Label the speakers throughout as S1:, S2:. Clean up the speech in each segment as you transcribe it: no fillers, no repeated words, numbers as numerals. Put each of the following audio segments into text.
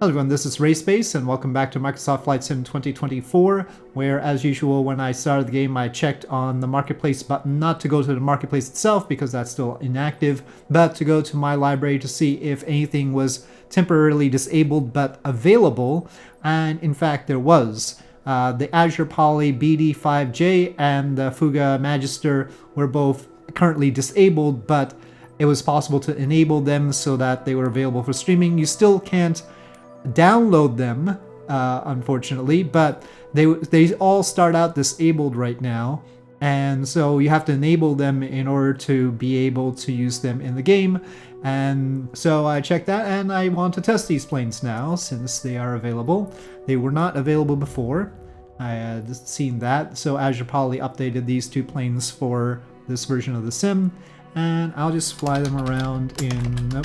S1: Hello everyone, this is RaceBase and welcome back to Microsoft Flight Sim 2024, where as usual when I started the game I checked on the marketplace button not to go to the marketplace itself because that's still inactive, but to go to my library to see if anything was temporarily disabled but available, and in fact there was. The AzurPoly BD-5J and the Fouga Magister were both currently disabled, but it was possible to enable them so that they were available for streaming. You still can't download them, unfortunately, but they all start out disabled right now, and so you have to enable them in order to be able to use them in the game. And so I checked that, and I want to test these planes now since they are available. They were not available before. I had seen that, so AzurPoly updated these two planes for this version of the sim, and I'll just fly them around in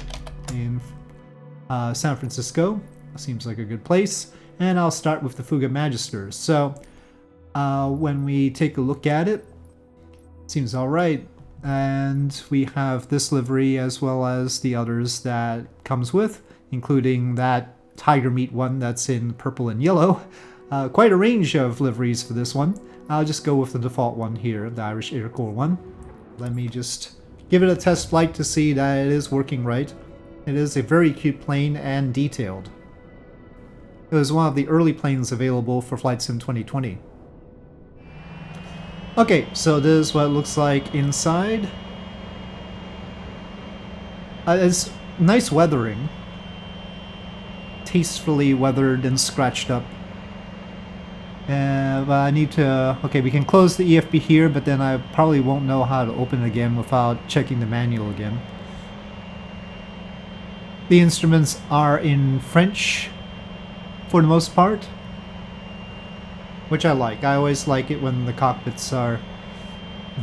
S1: San Francisco. Seems like a good place, and I'll start with the Fouga Magister. So when we take a look at it, seems all right, and we have this livery as well as the others that comes with, including that tiger meat one that's in purple and yellow. Quite a range of liveries for this one. I'll just go with the default one here, the Irish Air Corps one. Let me just give it a test flight to see that it is working right. It is a very cute plane and detailed. It was one of the early planes available for Flight Sim 2020. Okay, so this is what it looks like inside. It's nice weathering. Tastefully weathered and scratched up. But I need to... Okay, we can close the EFB here, but then I probably won't know how to open it again without checking the manual again. The instruments are in French, for the most part, which I like. I always like it when the cockpits are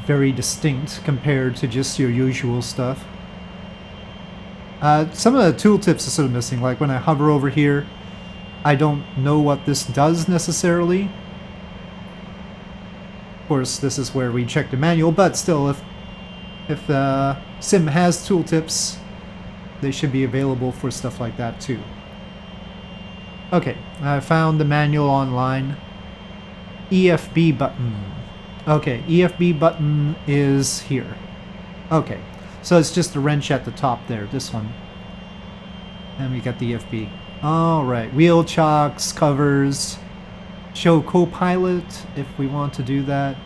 S1: very distinct compared to just your usual stuff. Some of the tooltips are sort of missing, like when I hover over here, I don't know what this does necessarily. Of course, this is where we check the manual, but still, if the sim has tooltips, they should be available for stuff like that too. Okay, I found the manual online. EFB button. Okay, EFB button is here. Okay, so it's just the wrench at the top there, this one. And we got the EFB. Alright, wheel chocks, covers, show co-pilot if we want to do that.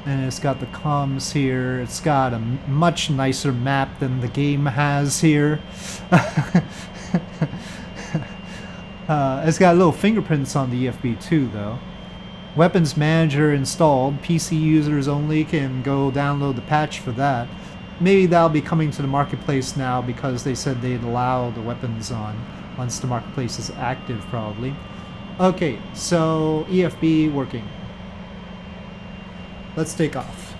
S1: And it's got the comms here. It's got a much nicer map than the game has here. It's got little fingerprints on the EFB too, though. Weapons Manager installed. PC users only can go download the patch for that. Maybe that'll be coming to the marketplace now because they said they'd allow the weapons on once the marketplace is active, probably. Okay, so EFB working. Let's take off.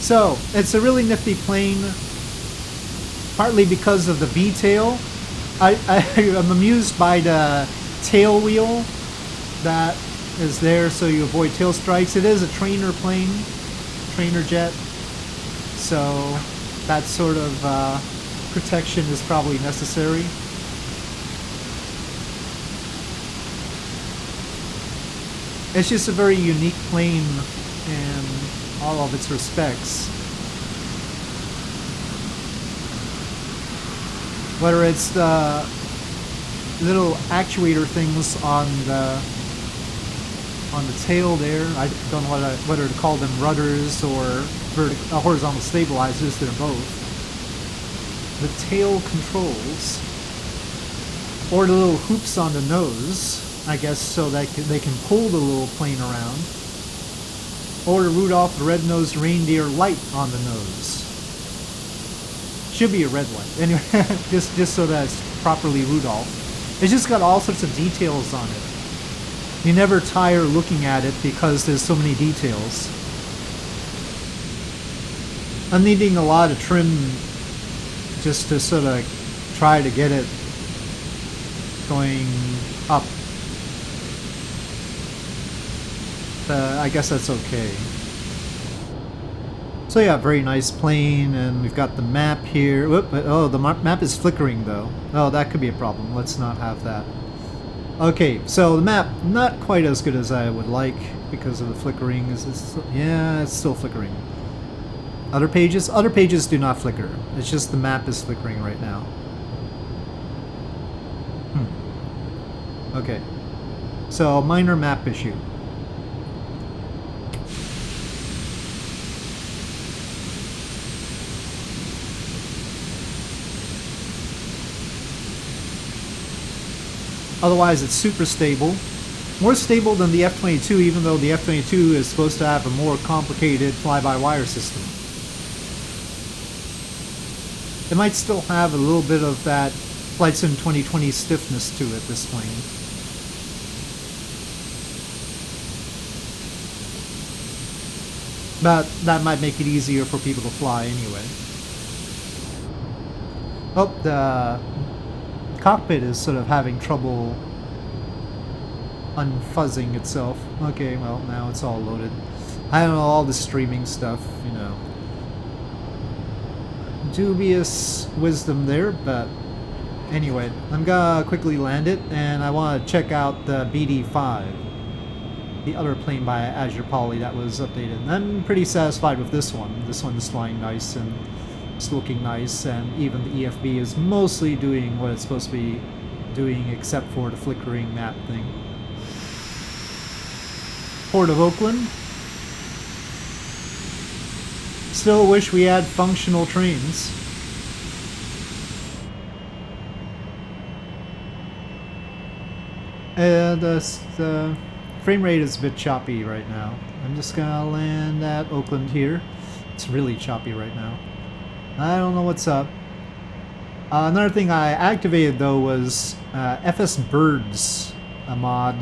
S1: So, it's a really nifty plane. Partly because of the V-tail. I'm amused by the tail wheel that is there so you avoid tail strikes. It is a trainer plane, trainer jet, so that sort of protection is probably necessary. It's just a very unique plane in all of its respects. Whether it's the little actuator things on the tail there, I don't know whether to call them rudders or horizontal stabilizers, they're both. The tail controls, or the little hoops on the nose, I guess, so that they can pull the little plane around, or the Rudolph the Red-Nosed Reindeer light on the nose. Should be a red light. Anyway, just so that it's properly Rudolph. It's just got all sorts of details on it. You never tire looking at it because there's so many details. I'm needing a lot of trim just to sort of try to get it going up. I guess that's okay. So yeah, very nice plane, and we've got the map here. Whoop, oh, the map is flickering though. Oh, that could be a problem. Let's not have that. Okay, so the map, not quite as good as I would like because of the flickering. Yeah, it's still flickering. Other pages do not flicker. It's just the map is flickering right now. Okay, so minor map issue. Otherwise, it's super stable. More stable than the F-22, even though the F-22 is supposed to have a more complicated fly-by-wire system. It might still have a little bit of that Flight Sim 2020 stiffness to it, this plane. But that might make it easier for people to fly anyway. Oh, the cockpit is sort of having trouble unfuzzing itself. Okay, well, now it's all loaded. I don't know, all the streaming stuff, you know. Dubious wisdom there, but anyway, I'm gonna quickly land it, and I want to check out the BD-5, the other plane by AzurPoly that was updated. And I'm pretty satisfied with this one. This one is flying nice, and it's looking nice, and even the EFB is mostly doing what it's supposed to be doing, except for the flickering map thing. Port of Oakland. Still wish we had functional trains. The frame rate is a bit choppy right now. I'm just gonna land at Oakland here. It's really choppy right now. I don't know what's up. Another thing I activated though was FS Birds, a mod,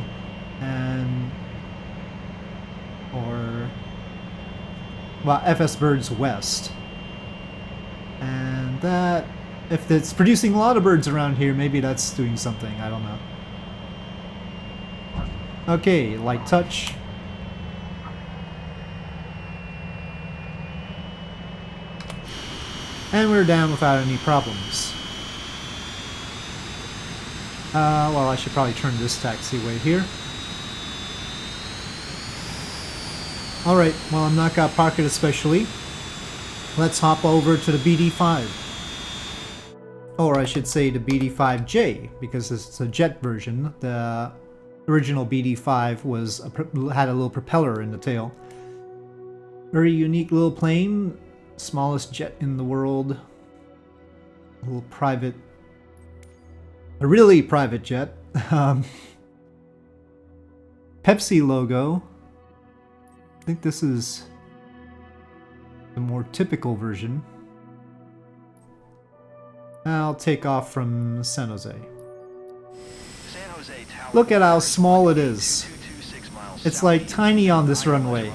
S1: well, FS Birds West. And that, if it's producing a lot of birds around here, maybe that's doing something, I don't know. Okay, light touch. And we're down without any problems. Well, I should probably turn this taxiway here. Alright, well, I'm not gonna park it especially. Let's hop over to the BD-5. Or I should say the BD-5J, because it's a jet version. The original BD-5 was had a little propeller in the tail. Very unique little plane. Smallest jet in the world. A little private... a really private jet. Pepsi logo. I think this is the more typical version. I'll take off from San Jose. Look at how small it is. It's like tiny on this runway.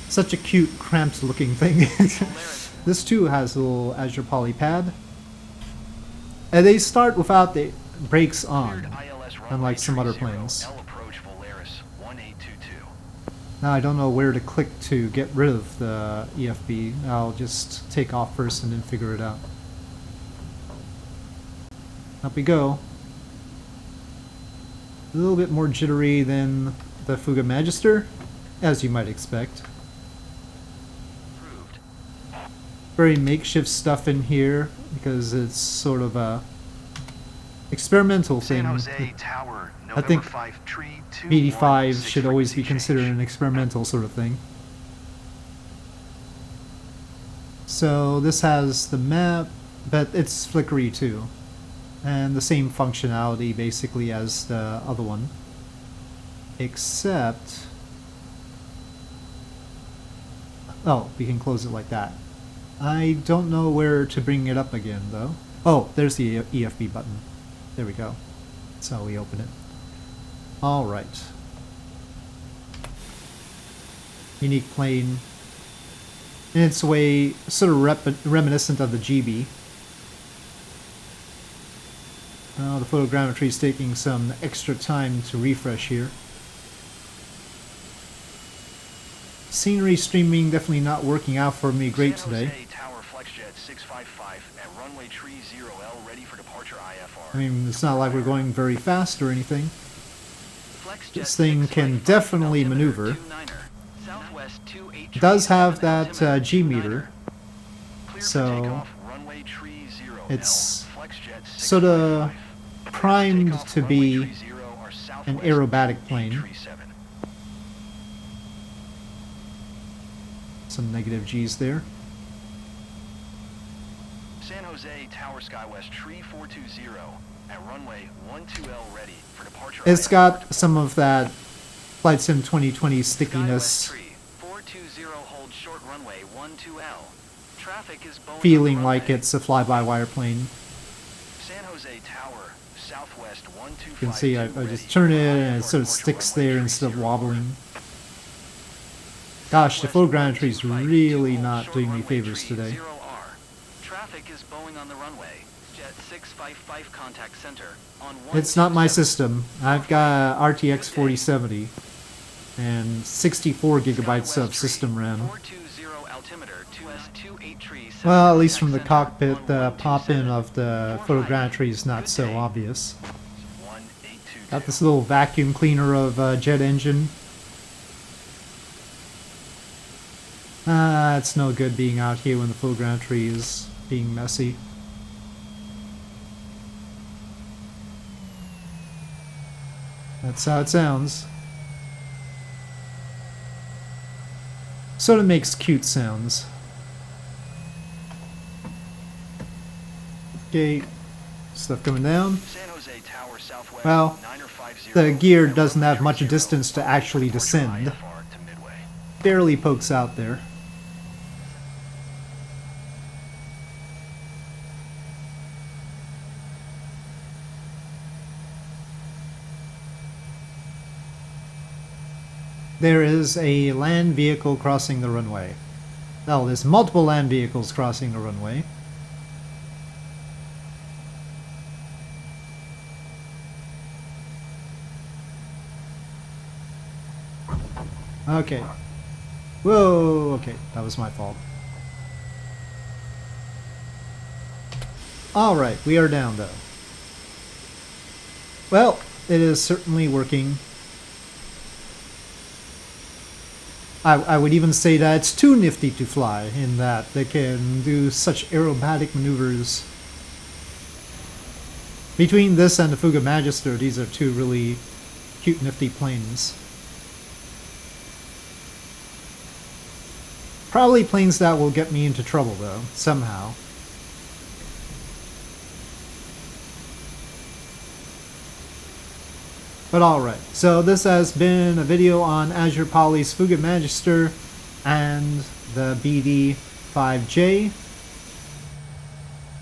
S1: Such a cute, cramped looking thing. This too has a little AzurPoly pad. And they start without the brakes on, unlike some other planes. Now I don't know where to click to get rid of the EFB. I'll just take off first and then figure it out. Up we go. A little bit more jittery than the Fouga Magister, as you might expect. Very makeshift stuff in here because it's sort of a experimental thing. I think BD-5 should always be considered an experimental sort of thing. So this has the map, but it's flickery too. And the same functionality basically as the other one. Except... oh, we can close it like that. I don't know where to bring it up again though. Oh, there's the EFB button. There we go. That's how we open it. Alright. Unique plane. In its way, sort of reminiscent of the GB. The photogrammetry is taking some extra time to refresh here. Scenery streaming definitely not working out for me great today.
S2: Tower FlexJet 655 at runway tree 0L ready for departure IFR.
S1: I mean, it's not like we're going very fast or anything. This thing can definitely maneuver. It does have that G meter, so it's sort of primed to be an aerobatic plane. Some negative G's there.
S2: San Jose Tower SkyWest tree 420 at runway 12L ready for departure.
S1: It's got some of that Flight Sim 2020 stickiness, feeling like it's a fly-by-wire plane.
S2: San Jose Tower Southwest 125.
S1: You can see I just turn it and it sort of sticks there instead of wobbling. Gosh, the foreground is really not doing me favors today.
S2: Traffic is Boeing on the runway. Jet 655 contact center on
S1: It's not my system. I've got RTX 4070 and 64 gigabytes of system RAM. Well, at least from the cockpit, the pop-in of the photogrammetry is not so obvious. Got this little vacuum cleaner of jet engine. It's no good being out here when the photogrammetry is being messy. That's how it sounds. Sort of makes cute sounds. Okay, stuff coming down. Well, the gear doesn't have much distance to actually descend. Barely pokes out there. There is a land vehicle crossing the runway. Well, there's multiple land vehicles crossing the runway. Okay. Whoa, okay, that was my fault. Alright, we are down though. Well, it is certainly working. I would even say that it's too nifty to fly, in that they can do such aerobatic maneuvers. Between this and the Fouga Magister, these are two really cute, nifty planes. Probably planes that will get me into trouble, though, somehow. But alright, so this has been a video on AzurPoly's Fouga Magister and the BD-5J.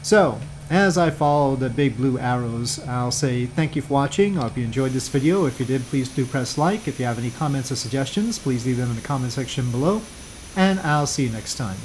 S1: So, as I follow the big blue arrows, I'll say thank you for watching. I hope you enjoyed this video. If you did, please do press like. If you have any comments or suggestions, please leave them in the comment section below. And I'll see you next time.